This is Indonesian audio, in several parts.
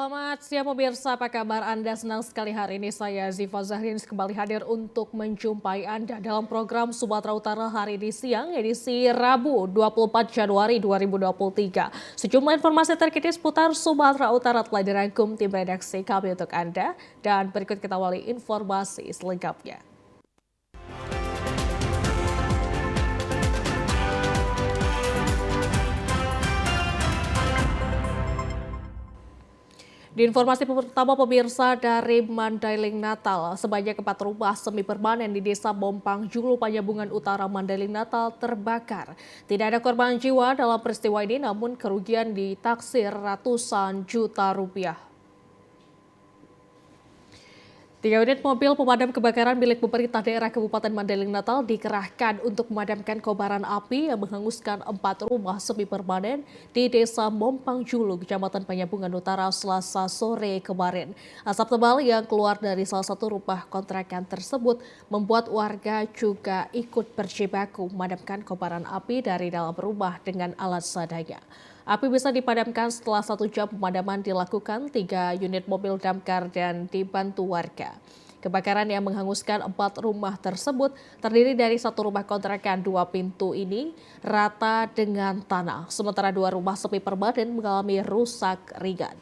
Selamat siang pemirsa, apa kabar Anda? Senang sekali hari ini saya Ziva Zahrin kembali hadir untuk menjumpai Anda dalam program Sumatera Utara hari ini siang edisi Rabu 24 Januari 2023. Sejumlah informasi terkini seputar Sumatera Utara telah dirangkum tim redaksi kami untuk Anda dan berikut kita awali informasi selengkapnya. Di informasi pertama pemirsa dari Mandailing Natal, sebanyak 4 rumah semi permanen di Desa Bompang Julu, Panjabungan Utara, Mandailing Natal terbakar. Tidak ada korban jiwa dalam peristiwa ini, namun kerugian ditaksir ratusan juta rupiah. 3 unit mobil pemadam kebakaran milik pemerintah daerah Kabupaten Mandailing Natal dikerahkan untuk memadamkan kobaran api yang menghanguskan 4 rumah semi permanen di Desa Bompang Julu, Kecamatan Panjabungan Utara, Selasa sore kemarin. Asap tebal yang keluar dari salah satu rumah kontrakan tersebut membuat warga juga ikut berjibaku memadamkan kobaran api dari dalam rumah dengan alat seadanya. Api bisa dipadamkan setelah 1 jam pemadaman dilakukan 3 unit mobil damkar dan dibantu warga. Kebakaran yang menghanguskan 4 rumah tersebut terdiri dari 1 rumah kontrakan 2 pintu ini rata dengan tanah, sementara 2 rumah semi permanen mengalami rusak ringan.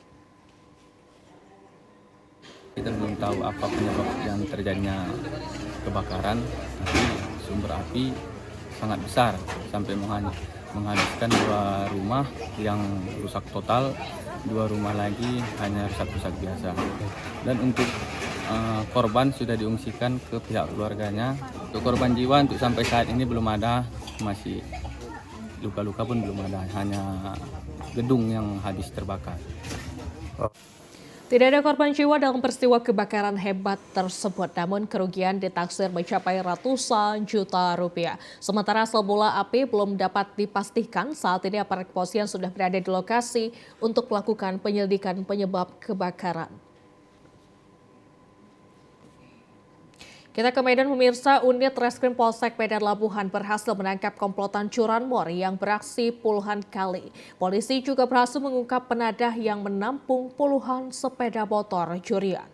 Kita belum tahu apa penyebab yang terjadinya kebakaran, tapi sumber api sangat besar sampai menghanguskan 2 rumah yang rusak total, 2 rumah lagi hanya rusak-rusak biasa. Dan untuk korban sudah diungsikan ke pihak keluarganya. Untuk korban jiwa untuk sampai saat ini belum ada, masih luka-luka pun belum ada, hanya gedung yang habis terbakar. Tidak ada korban jiwa dalam peristiwa kebakaran hebat tersebut, namun kerugian ditaksir mencapai ratusan juta rupiah. Sementara asal mula api belum dapat dipastikan, saat ini aparat kepolisian sudah berada di lokasi untuk melakukan penyelidikan penyebab kebakaran. Kita ke Medan pemirsa, unit Reskrim Polsek Medan Labuhan berhasil menangkap komplotan curanmor yang beraksi puluhan kali. Polisi juga berhasil mengungkap penadah yang menampung puluhan sepeda motor curian.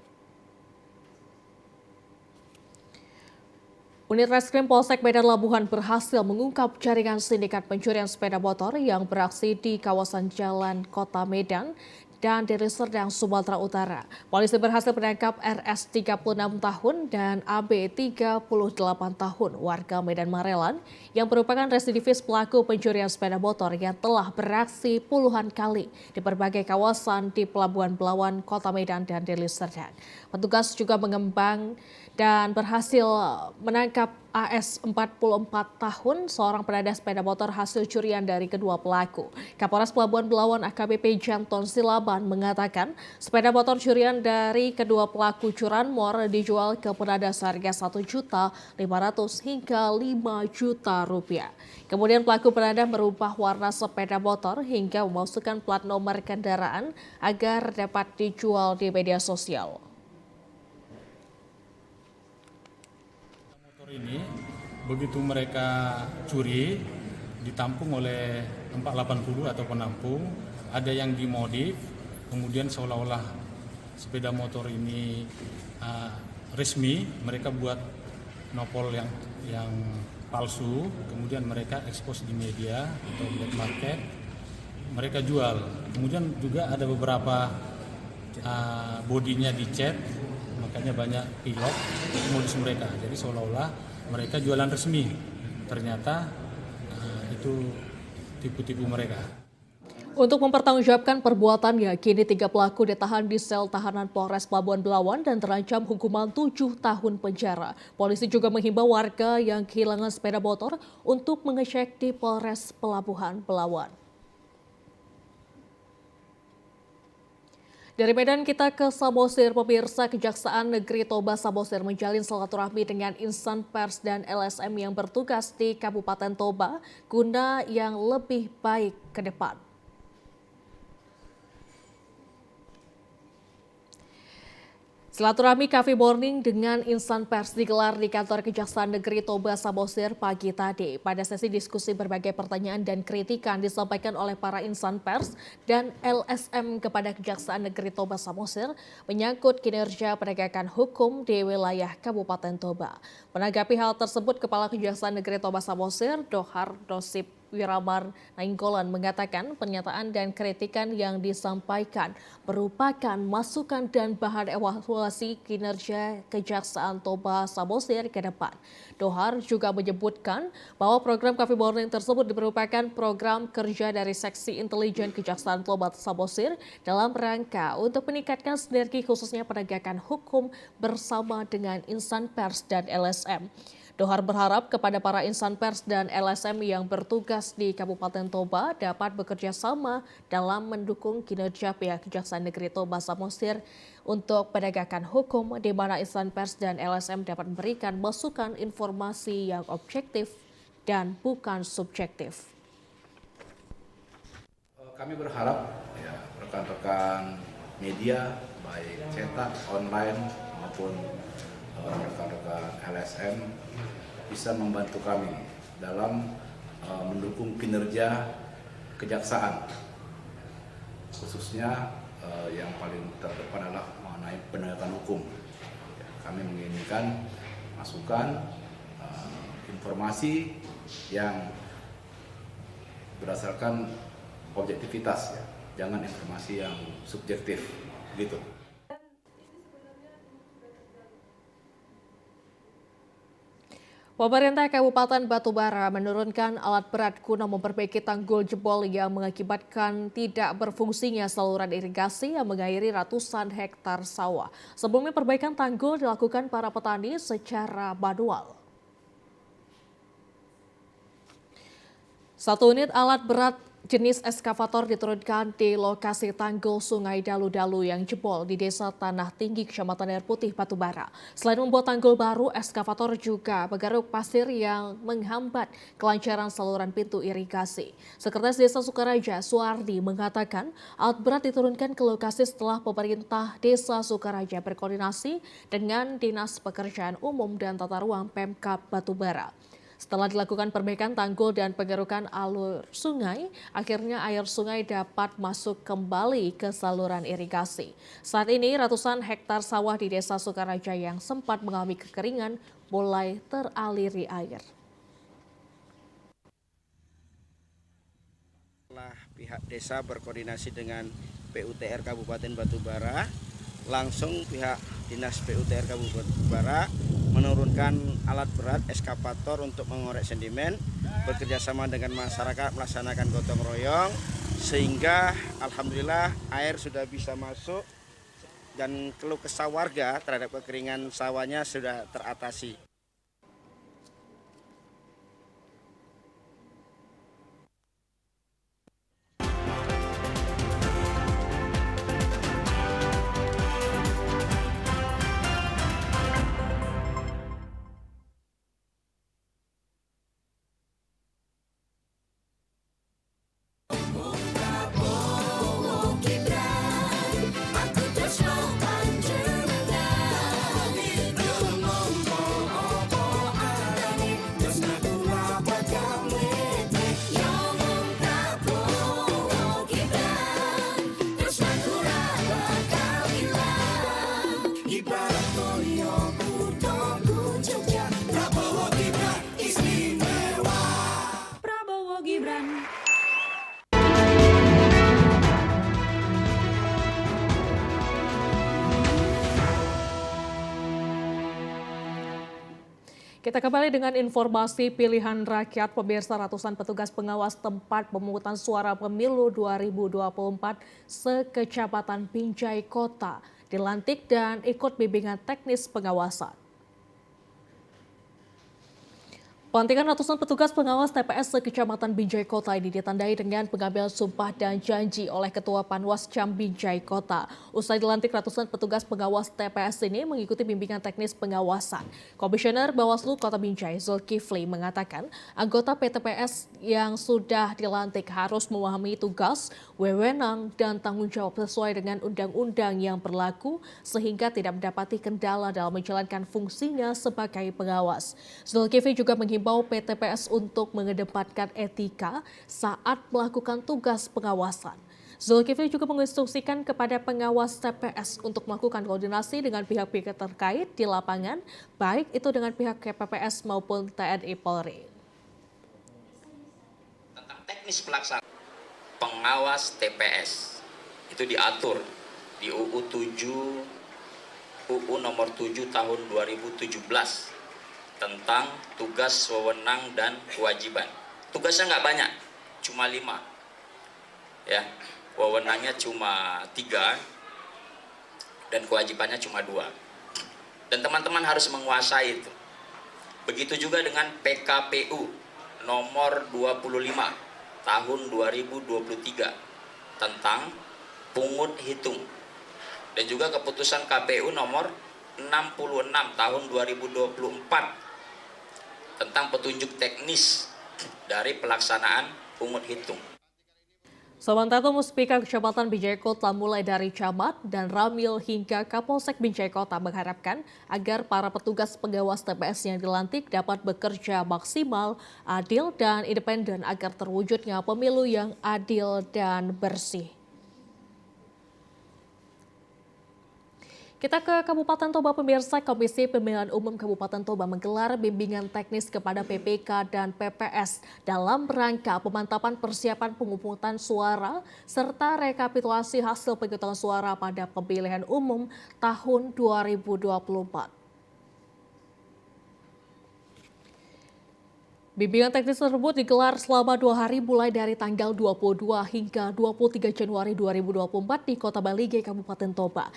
Unit Reskrim Polsek Medan Labuhan berhasil mengungkap jaringan sindikat pencurian sepeda motor yang beraksi di kawasan Jalan Kota Medan dan Deli Serdang, Sumatera Utara. Polisi berhasil menangkap RS 36 tahun dan AB 38 tahun warga Medan Marelan yang merupakan residivis pelaku pencurian sepeda motor yang telah beraksi puluhan kali di berbagai kawasan di Pelabuhan Belawan, Kota Medan dan Deli Serdang. Petugas juga mengembang dan berhasil menangkap AS 44 tahun, seorang penadah sepeda motor hasil curian dari kedua pelaku. Kapolres Pelabuhan Belawan AKBP Janton Silaban mengatakan sepeda motor curian dari kedua pelaku curanmor dijual ke penadah seharga 1.500.000 hingga 5 juta rupiah. Kemudian pelaku penadah merubah warna sepeda motor hingga memasukkan plat nomor kendaraan agar dapat dijual di media sosial. Ini begitu mereka curi ditampung oleh 480 atau penampung, ada yang dimodif, kemudian seolah-olah sepeda motor ini resmi, mereka buat nopol yang palsu, kemudian mereka ekspos di media atau black market, mereka jual. Kemudian juga ada beberapa bodinya dicat, makanya banyak pilot modus mereka. Jadi seolah-olah mereka jualan resmi, ternyata itu tipu-tipu mereka. Untuk mempertanggungjawabkan perbuatannya, kini 3 pelaku ditahan di sel tahanan Polres Pelabuhan Belawan dan terancam hukuman 7 tahun penjara. Polisi juga menghimbau warga yang kehilangan sepeda motor untuk mengecek di Polres Pelabuhan Belawan. Dari Medan kita ke Samosir, pemirsa. Kejaksaan Negeri Toba Samosir menjalin silaturahmi dengan insan pers dan LSM yang bertugas di Kabupaten Toba guna yang lebih baik ke depan. Silaturahmi Coffee Morning dengan insan pers digelar di kantor Kejaksaan Negeri Toba Samosir pagi tadi. Pada sesi diskusi berbagai pertanyaan dan kritikan disampaikan oleh para insan pers dan LSM kepada Kejaksaan Negeri Toba Samosir menyangkut kinerja penegakan hukum di wilayah Kabupaten Toba. Menanggapi hal tersebut, Kepala Kejaksaan Negeri Toba Samosir, Dohar Dosip Wiramar Nainggolan mengatakan pernyataan dan kritikan yang disampaikan merupakan masukan dan bahan evaluasi kinerja Kejaksaan Toba Samosir ke depan. Dohar juga menyebutkan bahwa program Coffee Morning tersebut merupakan program kerja dari Seksi Intelijen Kejaksaan Toba Samosir dalam rangka untuk meningkatkan sinergi khususnya penegakan hukum bersama dengan insan pers dan LSM. Dohar berharap kepada para insan pers dan LSM yang bertugas di Kabupaten Toba dapat bekerja sama dalam mendukung kinerja pihak Kejaksaan Negeri Toba Samosir untuk penegakan hukum di mana insan pers dan LSM dapat memberikan masukan informasi yang objektif dan bukan subjektif. Kami berharap ya, rekan-rekan media baik cetak, online maupun rekan-rekan LSM bisa membantu kami dalam mendukung kinerja kejaksaan, khususnya yang paling terdepan adalah mengenai penegakan hukum. Kami menginginkan masukan, informasi yang berdasarkan objektivitas, ya. Jangan informasi yang subjektif, gitu. Pemerintah Kabupaten Batubara menurunkan alat berat guna memperbaiki tanggul jebol yang mengakibatkan tidak berfungsinya saluran irigasi yang mengairi ratusan hektar sawah. Sebelumnya perbaikan tanggul dilakukan para petani secara manual. Satu unit alat berat jenis eskavator diturunkan di lokasi tanggul Sungai Dalu-Dalu yang jebol di Desa Tanah Tinggi, Kecamatan Air Putih, Batubara. Selain membuat tanggul baru, eskavator juga menggaruk pasir yang menghambat kelancaran saluran pintu irigasi. Sekretaris Desa Sukaraja, Suardi, mengatakan alat berat diturunkan ke lokasi setelah pemerintah Desa Sukaraja berkoordinasi dengan Dinas Pekerjaan Umum dan Tata Ruang Pemkab Batubara. Setelah dilakukan perbaikan tanggul dan pengerukan alur sungai, akhirnya air sungai dapat masuk kembali ke saluran irigasi. Saat ini ratusan hektar sawah di Desa Sukaraja yang sempat mengalami kekeringan mulai teraliri air. Setelah pihak desa berkoordinasi dengan PUTR Kabupaten Batubara, langsung pihak Dinas PUTR Kabupaten Batubara menurunkan alat berat eskavator untuk mengorek sedimen, bekerjasama dengan masyarakat melaksanakan gotong royong, sehingga alhamdulillah air sudah bisa masuk dan keluh kesah warga terhadap kekeringan sawahnya sudah teratasi. Kita kembali dengan informasi pilihan rakyat. Pemirsa, ratusan petugas pengawas tempat pemungutan suara pemilu 2024 se-Kecamatan Binjai Kota dilantik dan ikut bimbingan teknis pengawasan. Pelantikan ratusan petugas pengawas TPS se-Kecamatan Binjai Kota ini ditandai dengan pengambilan sumpah dan janji oleh Ketua Panwascam Binjai Kota. Usai dilantik, ratusan petugas pengawas TPS ini mengikuti bimbingan teknis pengawasan. Komisioner Bawaslu Kota Binjai, Zulkifli, mengatakan anggota PTPS yang sudah dilantik harus memahami tugas, wewenang, dan tanggung jawab sesuai dengan undang-undang yang berlaku sehingga tidak mendapati kendala dalam menjalankan fungsinya sebagai pengawas. Zulkifli juga menghimbau PTPS untuk mengedepankan etika saat melakukan tugas pengawasan. Zulkifli juga menginstruksikan kepada pengawas TPS untuk melakukan koordinasi dengan pihak-pihak terkait di lapangan, baik itu dengan pihak KPPS maupun TNI Polri. Tentang teknis pelaksanaan pengawas TPS itu diatur di UU nomor 7 tahun 2017 tentang tugas, wewenang, dan kewajiban. Tugasnya nggak banyak, cuma 5. Ya, wewenangnya cuma 3 dan kewajibannya cuma 2. Dan teman-teman harus menguasai itu. Begitu juga dengan PKPU nomor 25 tahun 2023 tentang pungut hitung. Dan juga keputusan KPU nomor 66 tahun 2024 tentang petunjuk teknis dari pelaksanaan pungut hitung. Sementara itu, Muspika Kecamatan Binjai Kota mulai dari camat dan ramil hingga Kapolsek Binjai Kota mengharapkan agar para petugas pengawas TPS yang dilantik dapat bekerja maksimal, adil, dan independen agar terwujudnya pemilu yang adil dan bersih. Kita ke Kabupaten Toba, pemirsa. Komisi Pemilihan Umum Kabupaten Toba menggelar bimbingan teknis kepada PPK dan PPS dalam rangka pemantapan persiapan pemungutan suara serta rekapitulasi hasil penghitungan suara pada pemilihan umum tahun 2024. Bimbingan teknis tersebut digelar selama 2 hari mulai dari tanggal 22 hingga 23 Januari 2024 di Kota Balige, Kabupaten Toba.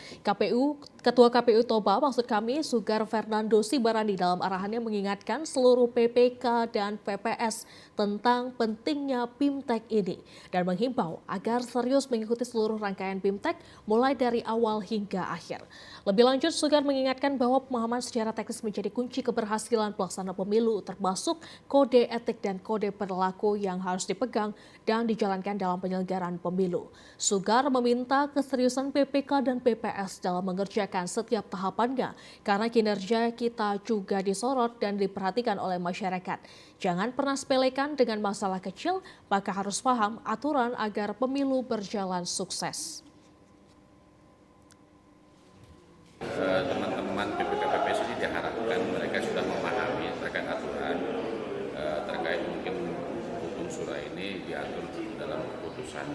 Ketua KPU Toba, maksud kami Sugar Fernando Sibarani, dalam arahannya mengingatkan seluruh PPK dan PPS tentang pentingnya BIMTEK ini dan menghimbau agar serius mengikuti seluruh rangkaian BIMTEK mulai dari awal hingga akhir. Lebih lanjut, Sugar mengingatkan bahwa pemahaman secara teknis menjadi kunci keberhasilan pelaksanaan pemilu, termasuk kode etik dan kode perilaku yang harus dipegang dan dijalankan dalam penyelenggaraan pemilu. Sugar meminta keseriusan PPK dan PPS dalam mengerjakan setiap tahapannya karena kinerja kita juga disorot dan diperhatikan oleh masyarakat. Jangan pernah sepelekan dengan masalah kecil, maka harus paham aturan agar pemilu berjalan sukses. Teman-teman PPK PPS ini diharapkan mereka sudah memahami terkait aturan terkait mungkin hukum surah ini diatur dalam keputusan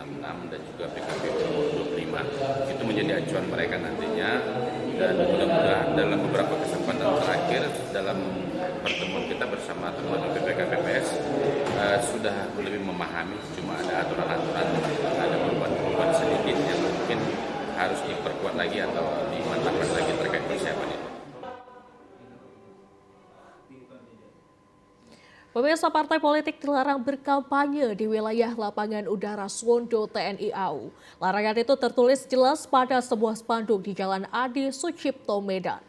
66 dan juga PKPU nomor 25. Itu menjadi acuan mereka nantinya, dan mudah-mudahan dalam beberapa kesempatan terakhir dalam pertemuan kita bersama teman-teman PPK PPS sudah lebih memahami, cuma ada aturan-aturan, ada perubahan-perubahan sedikit yang mungkin harus diperkuat lagi atau dimantapkan lagi terkait persiapan itu. Pemirsa, partai politik dilarang berkampanye di wilayah lapangan udara Suwondo TNI AU. Larangan itu tertulis jelas pada sebuah spanduk di Jalan Adi Sucipto, Medan.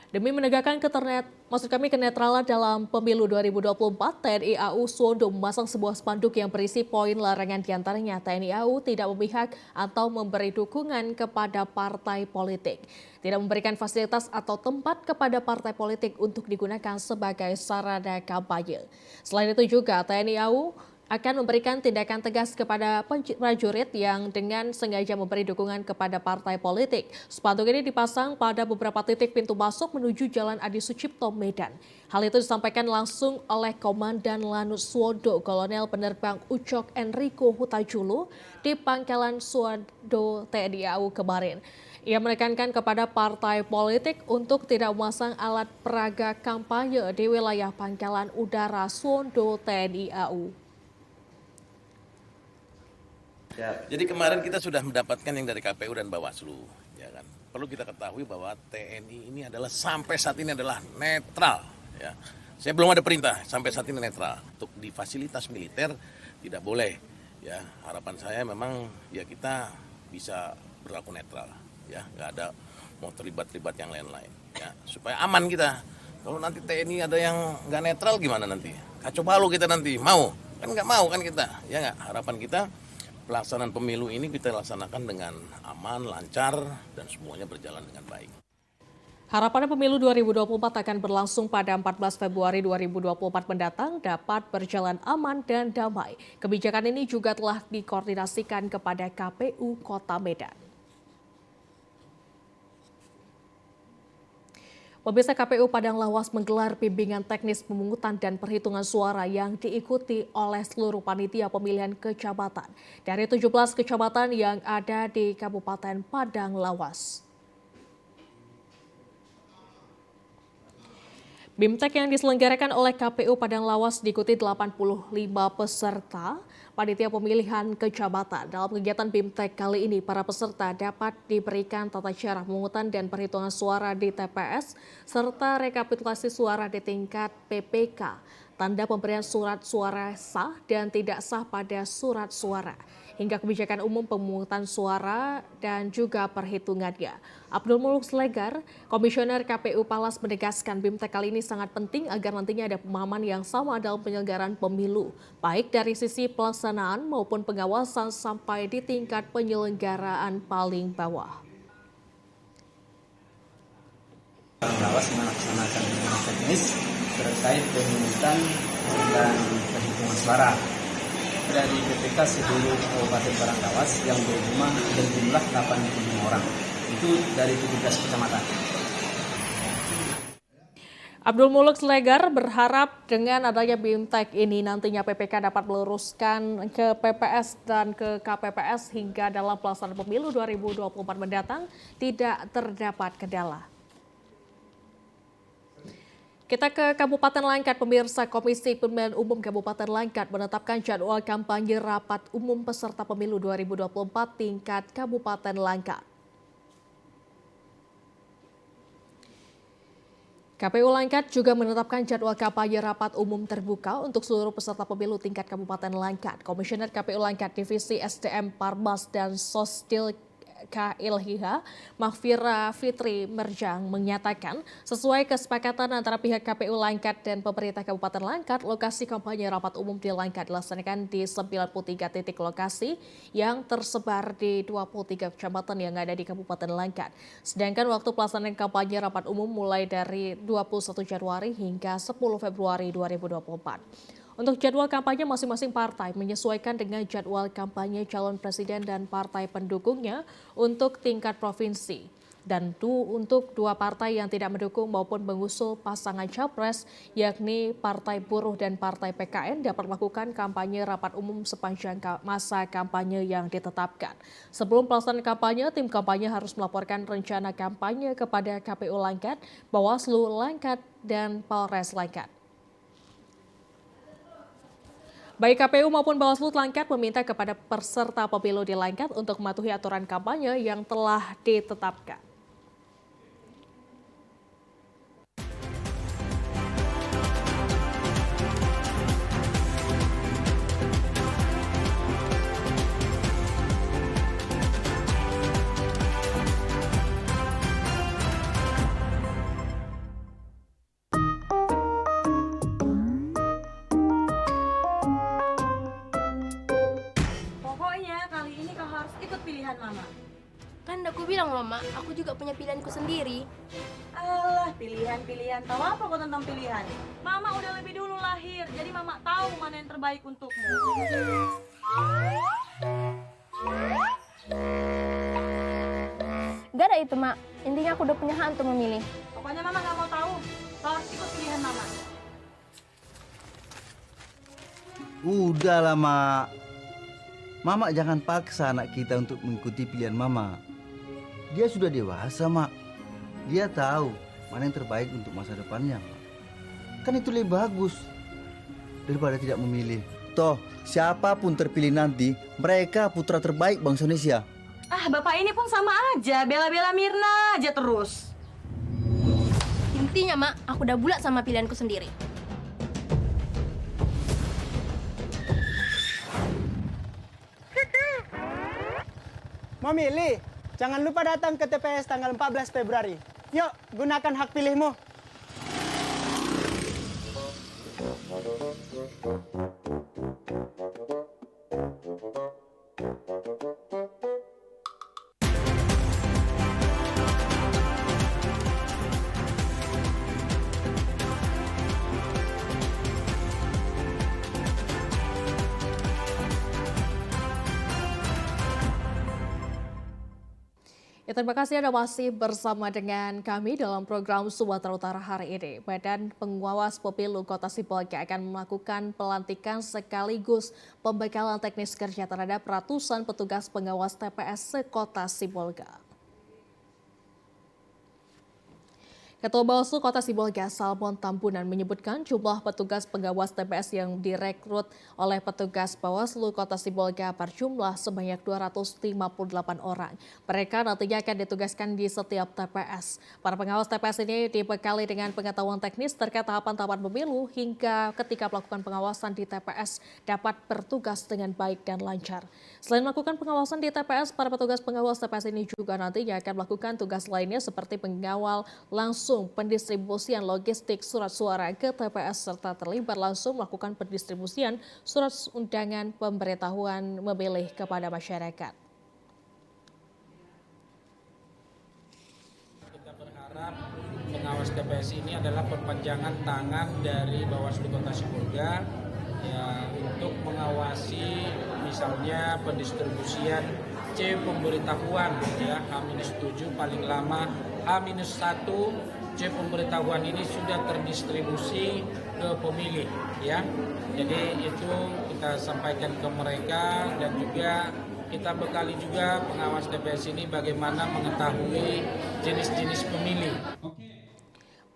Demi menegakkan kenetralan dalam pemilu 2024, TNI AU Suwondo memasang sebuah spanduk yang berisi poin larangan, diantaranya TNI AU tidak memihak atau memberi dukungan kepada partai politik, tidak memberikan fasilitas atau tempat kepada partai politik untuk digunakan sebagai sarana kampanye. Selain itu juga TNI AU akan memberikan tindakan tegas kepada prajurit yang dengan sengaja memberi dukungan kepada partai politik. Spanduk ini dipasang pada beberapa titik pintu masuk menuju Jalan Adi Sucipto, Medan. Hal itu disampaikan langsung oleh Komandan Lanut Suwondo, Kolonel Penerbang Ucok Enrico Hutajulu di Pangkalan Suwondo TNI AU kemarin. Ia menekankan kepada partai politik untuk tidak memasang alat peraga kampanye di wilayah Pangkalan Udara Suwondo TNI AU. Ya, jadi kemarin kita sudah mendapatkan yang dari KPU dan Bawaslu, ya kan. perlu kita ketahui bahwa TNI ini adalah sampai saat ini adalah netral. Ya. Saya belum ada perintah sampai saat ini netral. Untuk di fasilitas militer tidak boleh. Ya, harapan saya memang ya kita bisa berlaku netral. Ya, nggak ada mau terlibat-terlibat yang lain-lain. Ya, supaya aman kita. Kalau nanti TNI ada yang nggak netral gimana nanti? Kacau balau kita nanti. Mau? Kan nggak mau kan kita. Ya nggak. Harapan kita pelaksanaan pemilu ini kita laksanakan dengan aman, lancar, dan semuanya berjalan dengan baik. Harapannya pemilu 2024 akan berlangsung pada 14 Februari 2024 mendatang dapat berjalan aman dan damai. Kebijakan ini juga telah dikoordinasikan kepada KPU Kota Medan. Pemirsa, KPU Padang Lawas menggelar bimbingan teknis pemungutan dan perhitungan suara yang diikuti oleh seluruh panitia pemilihan kecamatan dari 17 kecamatan yang ada di Kabupaten Padang Lawas. BIMTEK yang diselenggarakan oleh KPU Padang Lawas diikuti 85 peserta panitia pemilihan kecamatan. Dalam kegiatan BIMTEK kali ini, para peserta dapat diberikan tata cara pemungutan dan perhitungan suara di TPS, serta rekapitulasi suara di tingkat PPK, tanda pemberian surat suara sah dan tidak sah pada surat suara, hingga kebijakan umum pemungutan suara dan juga perhitungannya. Abdul Muluk Slegar, Komisioner KPU Palas, menegaskan BIMTEK kali ini sangat penting agar nantinya ada pemahaman yang sama dalam penyelenggaraan pemilu, baik dari sisi pelaksanaan maupun pengawasan sampai di tingkat penyelenggaraan paling bawah. Lawas melaksanakan bimbingan teknis terkait pemungutan dan perhitungan suara dari PPK seluruh Kabupaten Padang Lawas yang berjumlah 85 orang. Itu dari 17 kecamatan. Abdul Muluk Slegar berharap dengan adanya BIMTEK ini nantinya PPK dapat meluruskan ke PPS dan ke KPPS hingga dalam pelaksanaan pemilu 2024 mendatang tidak terdapat kendala. Kita ke Kabupaten Langkat, pemirsa. Komisi Pemilihan Umum Kabupaten Langkat menetapkan jadwal kampanye rapat umum peserta pemilu 2024 tingkat Kabupaten Langkat. KPU Langkat juga menetapkan jadwal kampanye rapat umum terbuka untuk seluruh peserta pemilu tingkat Kabupaten Langkat. Komisioner KPU Langkat Divisi SDM Parmas dan Sosdil KILHIHA, Mahfira Fitri Merjang, menyatakan sesuai kesepakatan antara pihak KPU Langkat dan pemerintah Kabupaten Langkat, lokasi kampanye rapat umum di Langkat dilaksanakan di 93 titik lokasi yang tersebar di 23 kecamatan yang ada di Kabupaten Langkat. Sedangkan waktu pelaksanaan kampanye rapat umum mulai dari 21 Januari hingga 10 Februari 2024. Untuk jadwal kampanye masing-masing partai menyesuaikan dengan jadwal kampanye calon presiden dan partai pendukungnya untuk tingkat provinsi. Dan untuk dua partai yang tidak mendukung maupun mengusul pasangan capres, yakni Partai Buruh dan Partai PKN, dapat melakukan kampanye rapat umum sepanjang masa kampanye yang ditetapkan. Sebelum pelaksanaan kampanye, tim kampanye harus melaporkan rencana kampanye kepada KPU Langkat, Bawaslu Langkat, dan Polres Langkat. Baik KPU maupun Bawaslu Langkat meminta kepada peserta pemilu di Langkat untuk mematuhi aturan kampanye yang telah ditetapkan. Mama. Kan aku bilang Mama, aku juga punya pilihanku sendiri. Alah, pilihan. Tahu apa kau tentang pilihan? Mama udah lebih dulu lahir, jadi Mama tahu mana yang terbaik untukmu. Gak ada itu, Mak. Intinya aku udah punya hak untuk memilih. Pokoknya Mama gak mau tahu. Kau harus ikut pilihan Mama. Udahlah, Mak. Mama jangan paksa anak kita untuk mengikuti pilihan Mama. Dia sudah dewasa, Mak. Dia tahu mana yang terbaik untuk masa depannya, Mak. Kan itu lebih bagus daripada tidak memilih. Toh, siapapun terpilih nanti, mereka putra terbaik bangsa Indonesia. Ah, bapak ini pun sama aja, bela-bela Mirna aja terus. Intinya, Mak, aku udah bulat sama pilihanku sendiri. Mau milih? Jangan lupa datang ke TPS tanggal 14 Februari. Yuk, gunakan hak pilihmu. Ya, terima kasih Anda masih bersama dengan kami dalam program Sumatera Utara hari ini. Badan Pengawas Pemilu Kota Sibolga akan melakukan pelantikan sekaligus pembekalan teknis kerja terhadap ratusan petugas pengawas TPS se-Kota Sibolga. Ketua Bawaslu Kota Sibolga, Salmon Tambunan, menyebutkan jumlah petugas pengawas TPS yang direkrut oleh petugas Bawaslu Kota Sibolga berjumlah sebanyak 258 orang. Mereka nantinya akan ditugaskan di setiap TPS. Para pengawas TPS ini dibekali dengan pengetahuan teknis terkait tahapan-tahapan pemilu hingga ketika melakukan pengawasan di TPS dapat bertugas dengan baik dan lancar. Selain melakukan pengawasan di TPS, para petugas pengawas TPS ini juga nantinya akan melakukan tugas lainnya seperti pengawal langsung pendistribusian logistik surat suara ke TPS serta terlibat langsung melakukan pendistribusian surat undangan pemberitahuan memilih kepada masyarakat. Kita berharap pengawas TPS ini adalah perpanjangan tangan dari Bawaslu Kota Sibolga ya, untuk mengawasi misalnya pendistribusian C pemberitahuan ya H-7 paling lama H-1 C pemberitahuan ini sudah terdistribusi ke pemilih ya. Jadi itu kita sampaikan ke mereka dan juga kita bekali juga pengawas TPS ini bagaimana mengetahui jenis-jenis pemilih.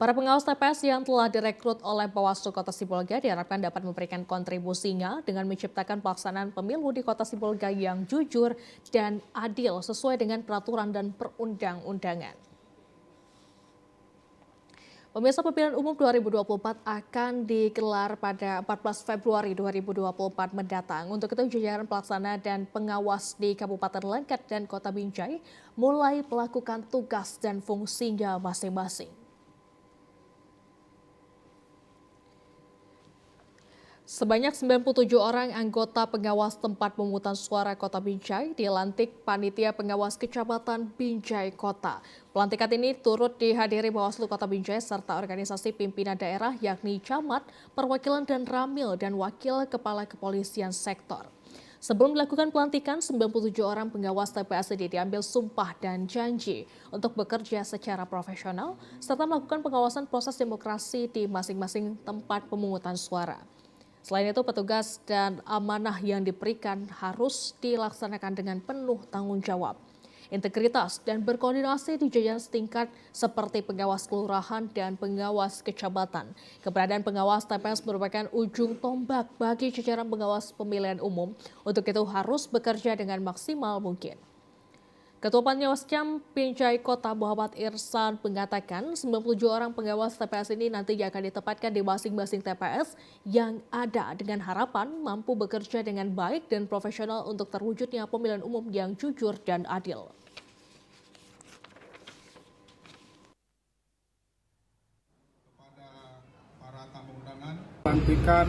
Para pengawas TPS yang telah direkrut oleh Bawaslu Kota Sibolga diharapkan dapat memberikan kontribusinya dengan menciptakan pelaksanaan pemilu di Kota Sibolga yang jujur dan adil sesuai dengan peraturan dan perundang-undangan. Pemirsa, pemilihan umum 2024 akan digelar pada 14 Februari 2024 mendatang. Untuk itu, jajaran pelaksana dan pengawas di Kabupaten Langkat dan Kota Binjai mulai melakukan tugas dan fungsinya masing-masing. Sebanyak 97 orang anggota pengawas tempat pemungutan suara Kota Binjai dilantik Panitia Pengawas Kecamatan Binjai Kota. Pelantikan ini turut dihadiri Bawaslu Kota Binjai serta organisasi pimpinan daerah yakni Camat, Perwakilan dan Ramil dan Wakil Kepala Kepolisian Sektor. Sebelum dilakukan pelantikan, 97 orang pengawas TPS ini diambil sumpah dan janji untuk bekerja secara profesional serta melakukan pengawasan proses demokrasi di masing-masing tempat pemungutan suara. Selain itu, petugas dan amanah yang diberikan harus dilaksanakan dengan penuh tanggung jawab, integritas, dan berkoordinasi di jajaran setingkat seperti pengawas kelurahan dan pengawas kecamatan. Keberadaan pengawas TPS merupakan ujung tombak bagi jajaran pengawas pemilihan umum. Untuk itu harus bekerja dengan maksimal mungkin. Ketua Panwascam Binjai Kota Muhammad Irsan mengatakan 97 orang pengawas TPS ini nantinya akan ditempatkan di masing-masing TPS yang ada dengan harapan mampu bekerja dengan baik dan profesional untuk terwujudnya pemilihan umum yang jujur dan adil. Kepada para tamu undangan, pelantikan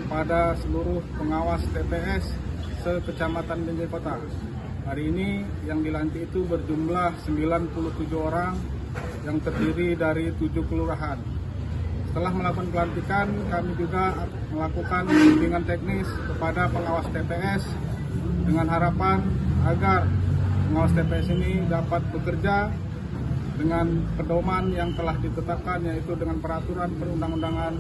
pada seluruh pengawas TPS se-Kecamatan Binjai Kota. Hari ini yang dilantik itu berjumlah 97 orang yang terdiri dari 7 kelurahan. Setelah melakukan pelantikan, kami juga melakukan bimbingan teknis kepada pengawas TPS dengan harapan agar pengawas TPS ini dapat bekerja dengan pedoman yang telah ditetapkan, yaitu dengan peraturan perundang-undangan.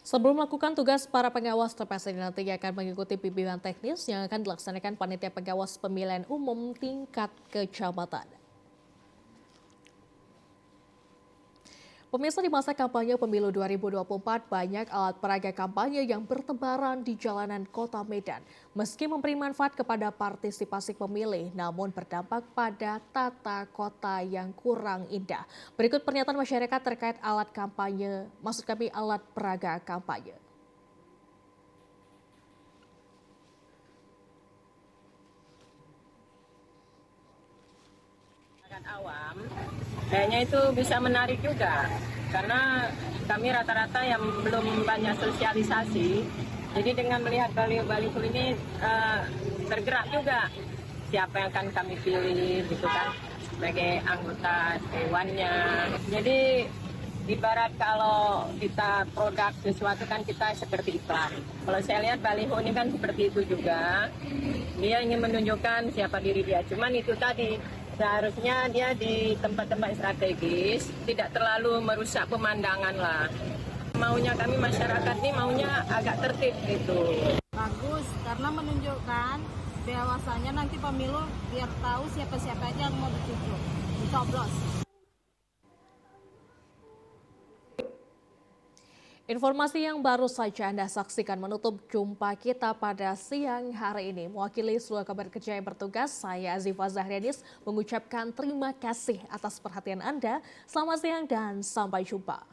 Sebelum melakukan tugas, para pengawas TPS ini nantinya akan mengikuti bimbingan teknis yang akan dilaksanakan Panitia Pengawas Pemilihan Umum tingkat kecamatan. Pemirsa, di masa kampanye pemilu 2024, banyak alat peraga kampanye yang bertebaran di jalanan kota Medan. Meski memberi manfaat kepada partisipasi pemilih, namun berdampak pada tata kota yang kurang indah. Berikut pernyataan masyarakat terkait alat kampanye, maksud kami alat peraga kampanye. Awam, kayaknya itu bisa menarik juga karena kami rata-rata yang belum banyak sosialisasi, jadi dengan melihat baliho-baliho ini tergerak juga siapa yang akan kami pilih gitu kan sebagai anggota dewannya. Jadi ibarat kalau kita produk sesuatu kan kita seperti iklan. Kalau saya lihat baliho ini kan seperti itu juga, dia ingin menunjukkan siapa diri dia, cuman itu tadi seharusnya dia di tempat-tempat strategis, tidak terlalu merusak pemandangan lah. Maunya kami masyarakat ini maunya agak tertib gitu. Bagus, karena menunjukkan bahwasanya nanti pemilu biar tahu siapa-siapa aja yang mau dicoblos. Informasi yang baru saja Anda saksikan menutup jumpa kita pada siang hari ini. Mewakili seluruh kabar kerja yang bertugas, saya Azifa Zahrianis mengucapkan terima kasih atas perhatian Anda. Selamat siang dan sampai jumpa.